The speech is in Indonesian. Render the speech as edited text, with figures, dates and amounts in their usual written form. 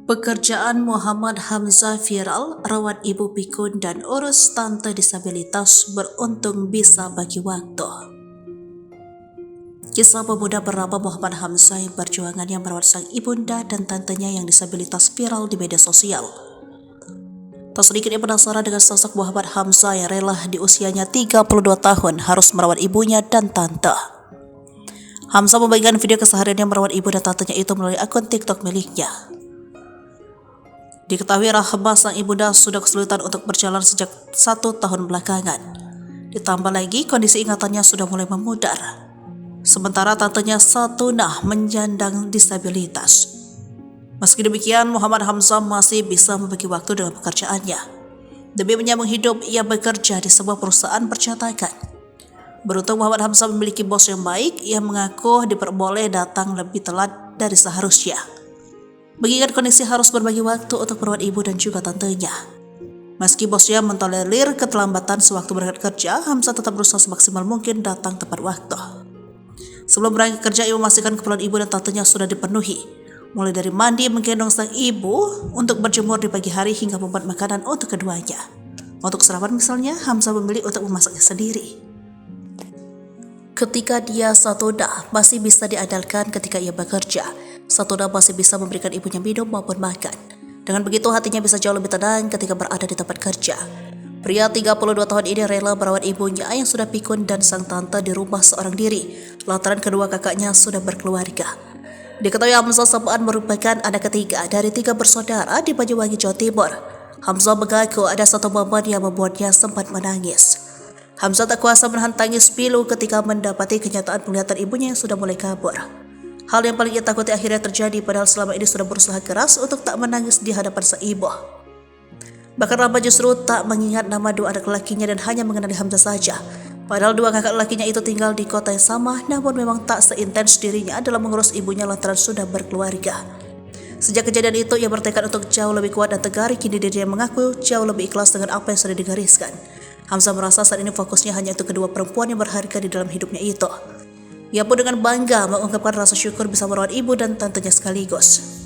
Pekerjaan Muhammad Hamzah viral, rawat ibu pikun dan urus tante disabilitas, beruntung bisa bagi waktu. Kisah pemuda bernama Muhammad Hamzah yang perjuangannya merawat sang ibunda dan tantenya yang disabilitas viral di media sosial. Tak sedikit yang penasaran dengan sosok Muhammad Hamzah yang rela di usianya 32 tahun harus merawat ibunya dan tante. Hamzah membagikan video kesehariannya merawat ibu dan tantenya itu melalui akun TikTok miliknya. Diketahui Rahma sang ibunda sudah kesulitan untuk berjalan sejak 1 tahun belakangan. Ditambah lagi kondisi ingatannya sudah mulai memudar. Sementara tantenya Satunah menyandang disabilitas. Meski demikian, Muhammad Hamzah masih bisa membagi waktu dengan pekerjaannya. Demi menyambung hidup, ia bekerja di sebuah perusahaan percetakan. Beruntung Muhammad Hamzah memiliki bos yang baik yang mengaku diperboleh datang lebih telat dari seharusnya. Mengingat kondisi harus berbagi waktu untuk merawat ibu dan juga tantenya. Meski bosnya mentolerir keterlambatan sewaktu berangkat kerja, Hamzah tetap berusaha semaksimal mungkin datang tepat waktu. Sebelum berangkat kerja, ia memastikan keperluan ibu dan tantenya sudah dipenuhi. Mulai dari mandi, menggendong sang ibu untuk berjemur di pagi hari hingga membuat makanan untuk keduanya. Untuk sarapan misalnya, Hamzah memilih untuk memasaknya sendiri. Ketika dia Satunah masih bisa diandalkan ketika ia bekerja, Satunah masih bisa memberikan ibunya minum maupun makan. Dengan begitu hatinya bisa jauh lebih tenang ketika berada di tempat kerja. Pria 32 tahun ini rela merawat ibunya yang sudah pikun dan sang tante di rumah seorang diri, lantaran kedua kakaknya sudah berkeluarga. Diketahui Hamzah Sapaan merupakan anak ketiga dari 3 bersaudara di Banyuwangi, Jawa Timur. Hamzah mengaku ada satu momen yang membuatnya sempat menangis. Hamzah tak kuasa menahan tangis pilu ketika mendapati kenyataan penglihatan ibunya yang sudah mulai kabur. Hal yang paling ia takuti akhirnya terjadi, padahal selama ini sudah berusaha keras untuk tak menangis di hadapan sang ibu. Bahkan Rahma justru tak mengingat nama dua anak lakinya dan hanya mengenali Hamzah saja. Padahal dua kakak lakinya itu tinggal di kota yang sama, namun memang tak seintens dirinya dalam mengurus ibunya lantaran sudah berkeluarga. Sejak kejadian itu, ia bertekad untuk jauh lebih kuat dan tegar. Kini dirinya mengaku jauh lebih ikhlas dengan apa yang sudah digariskan. Hamzah merasa saat ini fokusnya hanya untuk kedua perempuan yang berharga di dalam hidupnya itu. Ia pun dengan bangga mengungkapkan rasa syukur bisa merawat ibu dan tantenya sekaligus.